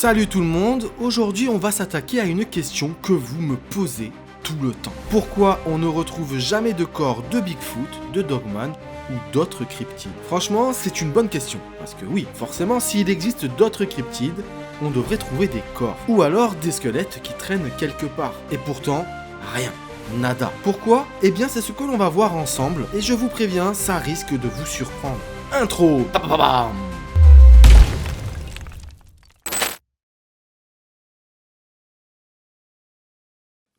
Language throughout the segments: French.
Salut tout le monde, aujourd'hui on va s'attaquer à une question que vous me posez tout le temps. Pourquoi on ne retrouve jamais de corps de Bigfoot, de Dogman ou d'autres cryptides? Franchement, c'est une bonne question, parce que oui, forcément, s'il existe d'autres cryptides, on devrait trouver des corps, ou alors des squelettes qui traînent quelque part. Et pourtant, rien. Nada. Pourquoi? Eh bien c'est ce que l'on va voir ensemble, et je vous préviens, ça risque de vous surprendre. Intro. Tapapapam.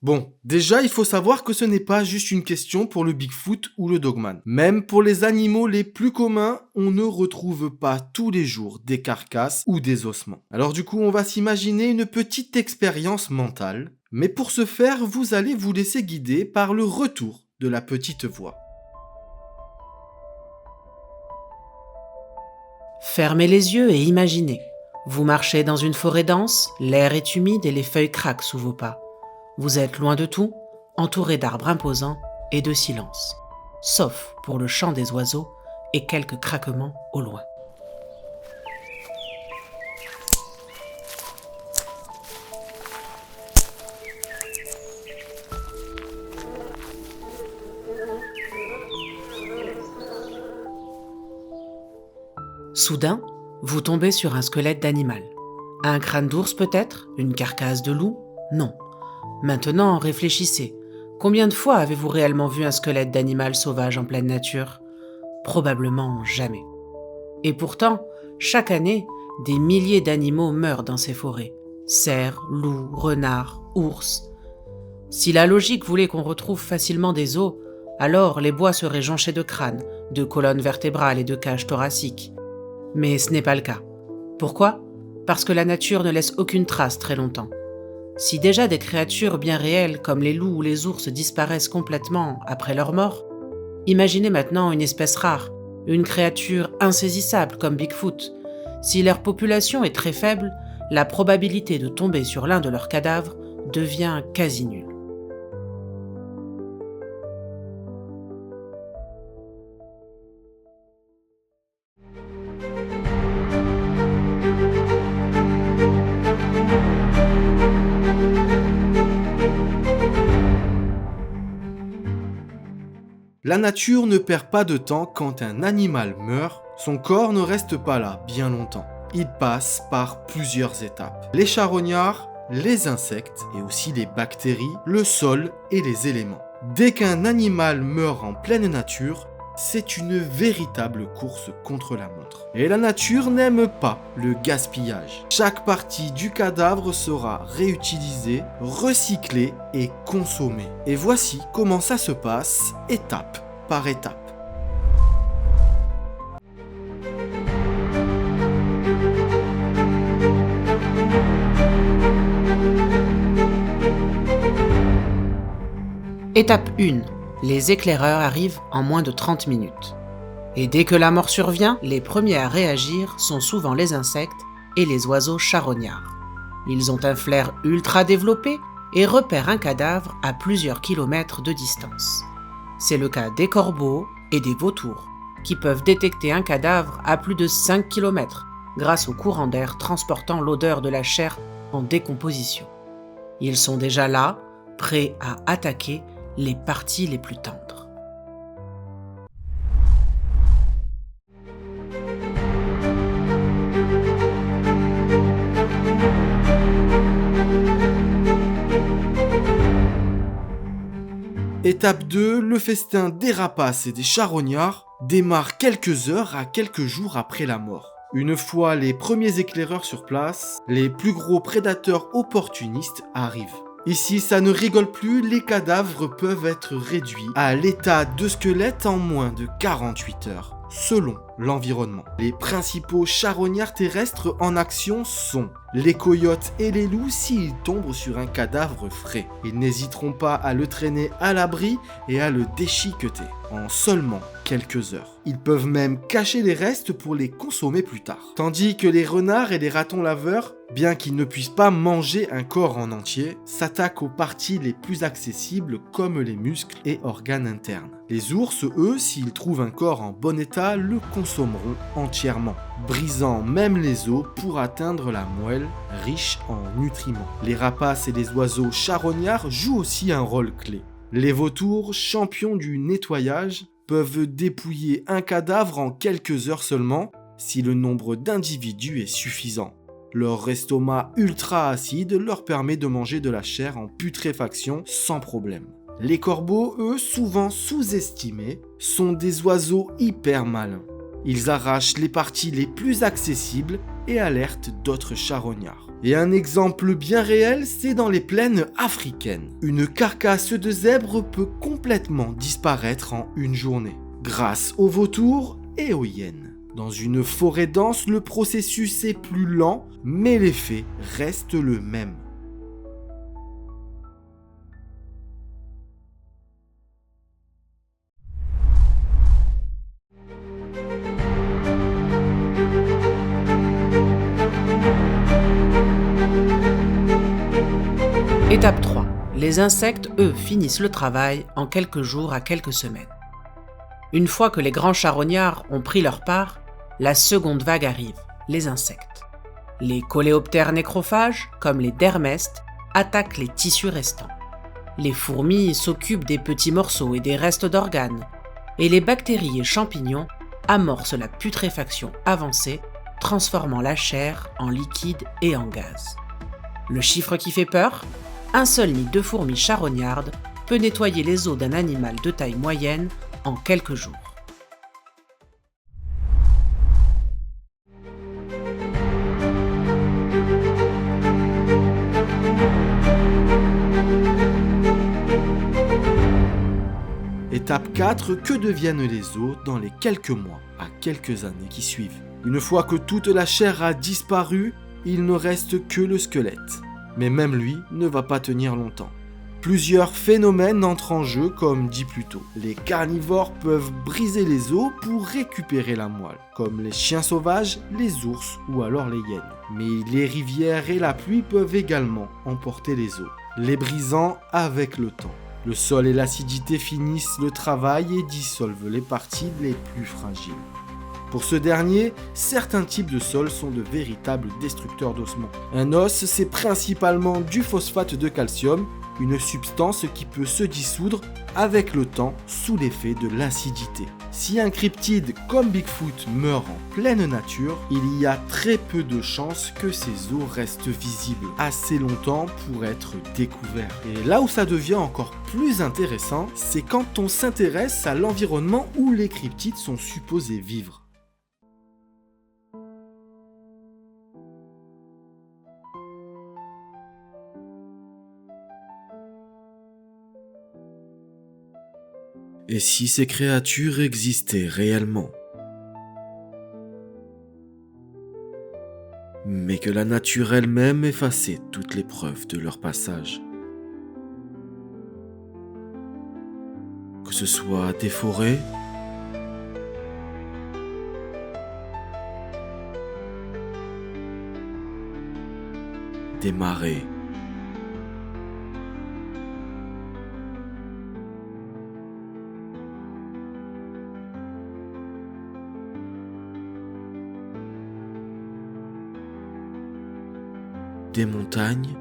Bon, déjà il faut savoir que ce n'est pas juste une question pour le Bigfoot ou le Dogman. Même pour les animaux les plus communs, on ne retrouve pas tous les jours des carcasses ou des ossements. Alors du coup, on va s'imaginer une petite expérience mentale. Mais pour ce faire, vous allez vous laisser guider par le retour de la petite voix. Fermez les yeux et imaginez. Vous marchez dans une forêt dense, l'air est humide et les feuilles craquent sous vos pas. Vous êtes loin de tout, entouré d'arbres imposants et de silence, sauf pour le chant des oiseaux et quelques craquements au loin. Soudain, vous tombez sur un squelette d'animal. Un crâne d'ours peut-être? Une carcasse de loup? Non. Maintenant, réfléchissez. Combien de fois avez-vous réellement vu un squelette d'animal sauvage en pleine nature? Probablement jamais. Et pourtant, chaque année, des milliers d'animaux meurent dans ces forêts. Cerfs, loups, renards, ours. Si la logique voulait qu'on retrouve facilement des os, alors les bois seraient jonchés de crânes, de colonnes vertébrales et de cages thoraciques. Mais ce n'est pas le cas. Pourquoi? Parce que la nature ne laisse aucune trace très longtemps. Si déjà des créatures bien réelles comme les loups ou les ours disparaissent complètement après leur mort, imaginez maintenant une espèce rare, une créature insaisissable comme Bigfoot. Si leur population est très faible, la probabilité de tomber sur l'un de leurs cadavres devient quasi nulle. La nature ne perd pas de temps quand un animal meurt, son corps ne reste pas là bien longtemps. Il passe par plusieurs étapes. Les charognards, les insectes et aussi les bactéries, le sol et les éléments. Dès qu'un animal meurt en pleine nature, c'est une véritable course contre la montre. Et la nature n'aime pas le gaspillage. Chaque partie du cadavre sera réutilisée, recyclée et consommée. Et voici comment ça se passe, étape par étape. Étape 1. Les éclaireurs arrivent en moins de 30 minutes. Et dès que la mort survient, les premiers à réagir sont souvent les insectes et les oiseaux charognards. Ils ont un flair ultra développé et repèrent un cadavre à plusieurs kilomètres de distance. C'est le cas des corbeaux et des vautours, qui peuvent détecter un cadavre à plus de 5 km grâce au courant d'air transportant l'odeur de la chair en décomposition. Ils sont déjà là, prêts à attaquer les parties les plus tendres. Étape 2, le festin des rapaces et des charognards démarre quelques heures à quelques jours après la mort. Une fois les premiers éclaireurs sur place, les plus gros prédateurs opportunistes arrivent. Ici, ça ne rigole plus, les cadavres peuvent être réduits à l'état de squelette en moins de 48 heures, selon l'environnement. Les principaux charognards terrestres en action sont les coyotes et les loups s'ils tombent sur un cadavre frais. Ils n'hésiteront pas à le traîner à l'abri et à le déchiqueter en seulement quelques heures. Ils peuvent même cacher les restes pour les consommer plus tard. Tandis que les renards et les ratons laveurs, bien qu'ils ne puissent pas manger un corps en entier, s'attaquent aux parties les plus accessibles comme les muscles et organes internes. Les ours, eux, s'ils trouvent un corps en bon état, le consommeront entièrement, brisant même les os pour atteindre la moelle riche en nutriments. Les rapaces et les oiseaux charognards jouent aussi un rôle clé. Les vautours, champions du nettoyage, peuvent dépouiller un cadavre en quelques heures seulement si le nombre d'individus est suffisant. Leur estomac ultra acide leur permet de manger de la chair en putréfaction sans problème. Les corbeaux, eux, souvent sous-estimés, sont des oiseaux hyper malins. Ils arrachent les parties les plus accessibles et alertent d'autres charognards. Et un exemple bien réel, c'est dans les plaines africaines. Une carcasse de zèbre peut complètement disparaître en une journée, grâce aux vautours et aux hyènes. Dans une forêt dense, le processus est plus lent, mais l'effet reste le même. Étape 3. Les insectes, eux, finissent le travail en quelques jours à quelques semaines. Une fois que les grands charognards ont pris leur part, la seconde vague arrive, les insectes. Les coléoptères nécrophages, comme les dermestes, attaquent les tissus restants. Les fourmis s'occupent des petits morceaux et des restes d'organes, et les bactéries et champignons amorcent la putréfaction avancée, transformant la chair en liquide et en gaz. Le chiffre qui fait peur ? Un seul nid de fourmis charognardes peut nettoyer les os d'un animal de taille moyenne en quelques jours. Étape 4, que deviennent les os dans les quelques mois à quelques années qui suivent ? Une fois que toute la chair a disparu, il ne reste que le squelette. Mais même lui ne va pas tenir longtemps. Plusieurs phénomènes entrent en jeu comme dit plus tôt. Les carnivores peuvent briser les os pour récupérer la moelle, comme les chiens sauvages, les ours ou alors les hyènes. Mais les rivières et la pluie peuvent également emporter les os, les brisant avec le temps. Le sol et l'acidité finissent le travail et dissolvent les parties les plus fragiles. Pour ce dernier, certains types de sols sont de véritables destructeurs d'ossements. Un os, c'est principalement du phosphate de calcium, une substance qui peut se dissoudre avec le temps sous l'effet de l'acidité. Si un cryptide comme Bigfoot meurt en pleine nature, il y a très peu de chances que ses os restent visibles assez longtemps pour être découverts. Et là où ça devient encore plus intéressant, c'est quand on s'intéresse à l'environnement où les cryptides sont supposés vivre. Et si ces créatures existaient réellement ? Mais que la nature elle-même effaçait toutes les preuves de leur passage. Que ce soit des forêts, des marais, des montagnes,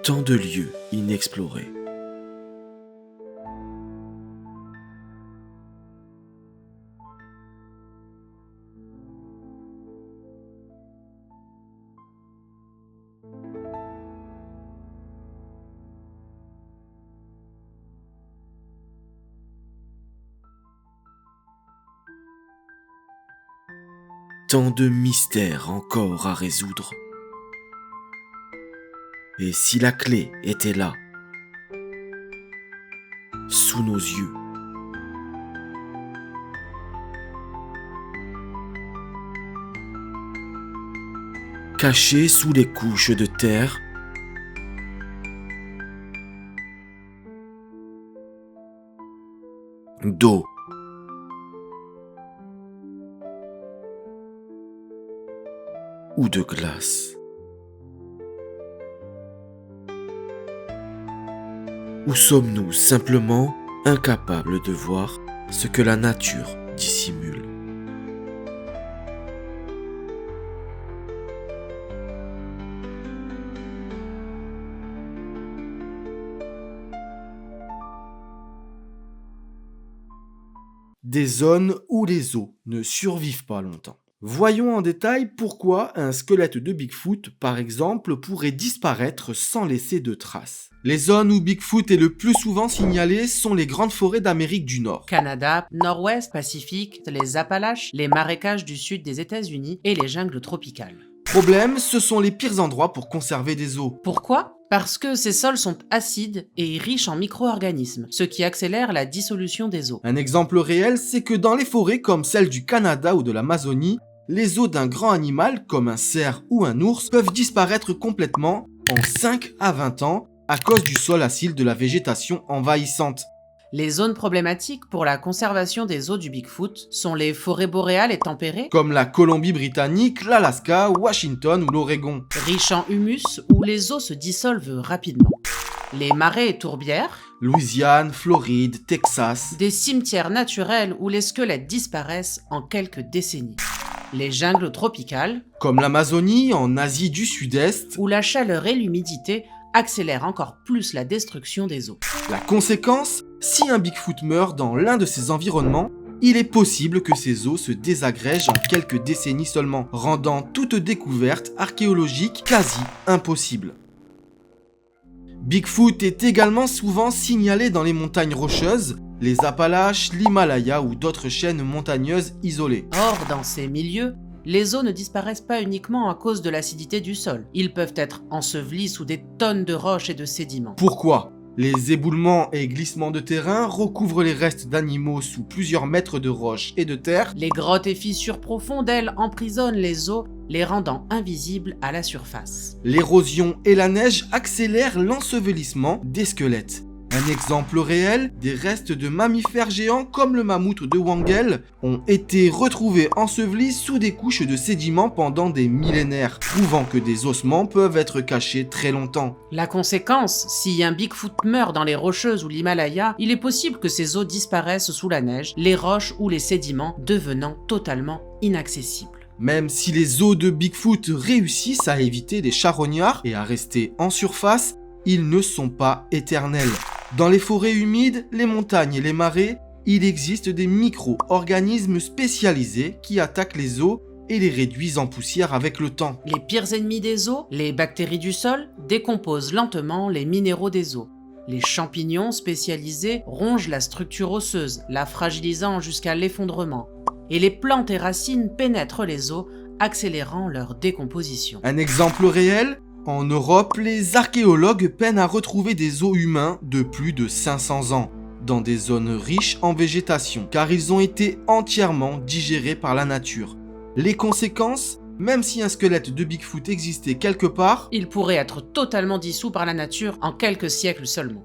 tant de lieux inexplorés. Tant de mystères encore à résoudre. Et si la clé était là, sous nos yeux, cachée sous les couches de terre, d'eau, de glace. Ou sommes-nous simplement incapables de voir ce que la nature dissimule? Des zones où les os ne survivent pas longtemps. Voyons en détail pourquoi un squelette de Bigfoot, par exemple, pourrait disparaître sans laisser de traces. Les zones où Bigfoot est le plus souvent signalé sont les grandes forêts d'Amérique du Nord. Canada, Nord-Ouest, Pacifique, les Appalaches, les marécages du sud des États-Unis et les jungles tropicales. Problème, ce sont les pires endroits pour conserver des os. Pourquoi ? Parce que ces sols sont acides et riches en micro-organismes, ce qui accélère la dissolution des os. Un exemple réel, c'est que dans les forêts comme celle du Canada ou de l'Amazonie, les os d'un grand animal, comme un cerf ou un ours, peuvent disparaître complètement en 5 à 20 ans à cause du sol acide de la végétation envahissante. Les zones problématiques pour la conservation des os du Bigfoot sont les forêts boréales et tempérées, Comme la Colombie-Britannique, l'Alaska, Washington ou l'Oregon. riches en humus où les os se dissolvent rapidement. Les marais et tourbières, Louisiane, Floride, Texas. des cimetières naturels où les squelettes disparaissent en quelques décennies. Les jungles tropicales, Comme l'Amazonie en Asie du Sud-Est. où la chaleur et l'humidité accélèrent encore plus la destruction des os. La conséquence, si un Bigfoot meurt dans l'un de ces environnements, il est possible que ses os se désagrègent en quelques décennies seulement, rendant toute découverte archéologique quasi impossible. Bigfoot est également souvent signalé dans les montagnes rocheuses, les Appalaches, l'Himalaya ou d'autres chaînes montagneuses isolées. Or, dans ces milieux, les os ne disparaissent pas uniquement à cause de l'acidité du sol. Ils peuvent être ensevelis sous des tonnes de roches et de sédiments. Pourquoi ? Les éboulements et glissements de terrain recouvrent les restes d'animaux sous plusieurs mètres de roches et de terre. Les grottes et fissures profondes, elles, emprisonnent les os, les rendant invisibles à la surface. L'érosion et la neige accélèrent l'ensevelissement des squelettes. Un exemple réel, des restes de mammifères géants comme le mammouth de Wrangell ont été retrouvés ensevelis sous des couches de sédiments pendant des millénaires, prouvant que des ossements peuvent être cachés très longtemps. La conséquence, si un Bigfoot meurt dans les Rocheuses ou l'Himalaya, il est possible que ses os disparaissent sous la neige, les roches ou les sédiments devenant totalement inaccessibles. Même si les os de Bigfoot réussissent à éviter des charognards et à rester en surface, ils ne sont pas éternels. Dans les forêts humides, les montagnes et les marais, il existe des micro-organismes spécialisés qui attaquent les os et les réduisent en poussière avec le temps. Les pires ennemis des os, les bactéries du sol, décomposent lentement les minéraux des os. Les champignons spécialisés rongent la structure osseuse, la fragilisant jusqu'à l'effondrement. Et les plantes et racines pénètrent les os, accélérant leur décomposition. Un exemple réel, en Europe, les archéologues peinent à retrouver des os humains de plus de 500 ans, dans des zones riches en végétation, car ils ont été entièrement digérés par la nature. Les conséquences, même si un squelette de Bigfoot existait quelque part, Il pourrait être totalement dissous par la nature en quelques siècles seulement.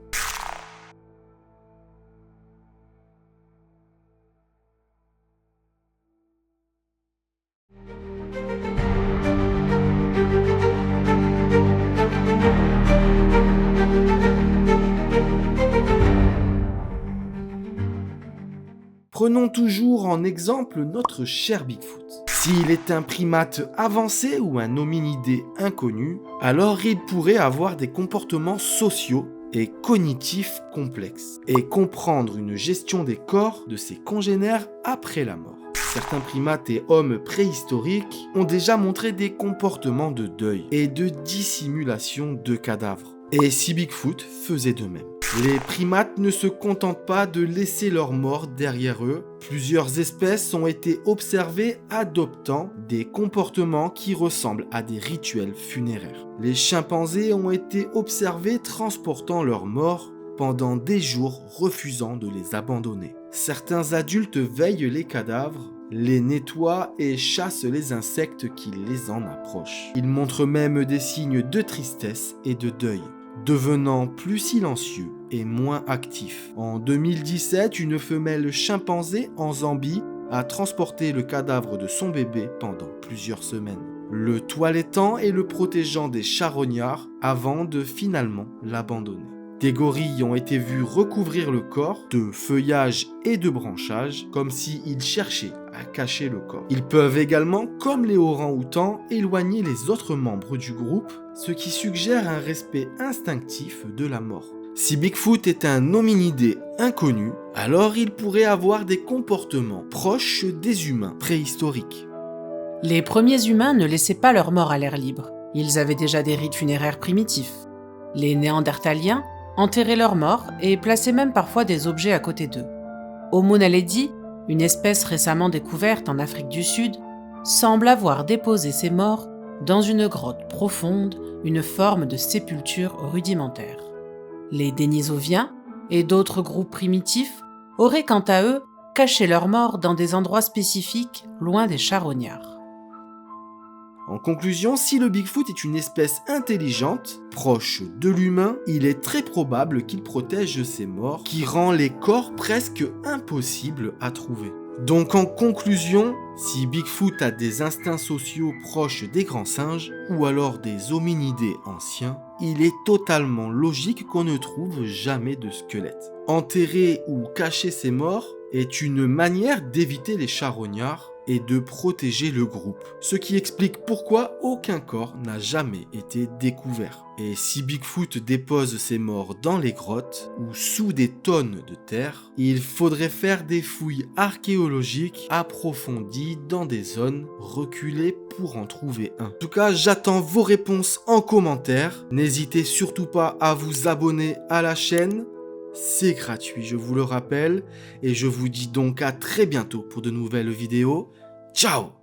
prenons toujours en exemple notre cher Bigfoot. S'il est un primate avancé ou un hominidé inconnu, alors il pourrait avoir des comportements sociaux et cognitifs complexes et comprendre une gestion des corps de ses congénères après la mort. Certains primates et hommes préhistoriques ont déjà montré des comportements de deuil et de dissimulation de cadavres. Et si Bigfoot faisait de même. Les primates ne se contentent pas de laisser leurs morts derrière eux. Plusieurs espèces ont été observées adoptant des comportements qui ressemblent à des rituels funéraires. Les chimpanzés ont été observés transportant leurs morts pendant des jours, refusant de les abandonner. Certains adultes veillent les cadavres, les nettoient et chassent les insectes qui les en approchent. Ils montrent même des signes de tristesse et de deuil, devenant plus silencieux et moins actifs. En 2017, une femelle chimpanzé en Zambie a transporté le cadavre de son bébé pendant plusieurs semaines. le toilettant et le protégeant des charognards avant de finalement l'abandonner. Des gorilles ont été vus recouvrir le corps de feuillage et de branchages, comme s'ils cherchaient à cacher le corps. Ils peuvent également, comme les orang-outans, éloigner les autres membres du groupe, ce qui suggère un respect instinctif de la mort. Si Bigfoot est un hominidé inconnu, alors il pourrait avoir des comportements proches des humains préhistoriques. Les premiers humains ne laissaient pas leurs morts à l'air libre. Ils avaient déjà des rites funéraires primitifs. Les Néandertaliens enterraient leurs morts et plaçaient même parfois des objets à côté d'eux. Homo naledi, une espèce récemment découverte en Afrique du Sud, semble avoir déposé ses morts dans une grotte profonde, une forme de sépulture rudimentaire. Les Denisoviens et d'autres groupes primitifs auraient quant à eux caché leurs morts dans des endroits spécifiques loin des charognards. En conclusion, si le Bigfoot est une espèce intelligente, proche de l'humain, il est très probable qu'il protège ses morts, qui rend les corps presque impossibles à trouver. Donc en conclusion, si Bigfoot a des instincts sociaux proches des grands singes, ou alors des hominidés anciens, il est totalement logique qu'on ne trouve jamais de squelette. Enterrer ou cacher ses morts est une manière d'éviter les charognards et de protéger le groupe, ce qui explique pourquoi aucun corps n'a jamais été découvert. Et si Bigfoot dépose ses morts dans les grottes ou sous des tonnes de terre, il faudrait faire des fouilles archéologiques approfondies dans des zones reculées pour en trouver un. En tout cas, j'attends vos réponses en commentaire. N'hésitez surtout pas à vous abonner à la chaîne. C'est gratuit, je vous le rappelle, et je vous dis donc à très bientôt pour de nouvelles vidéos. Ciao!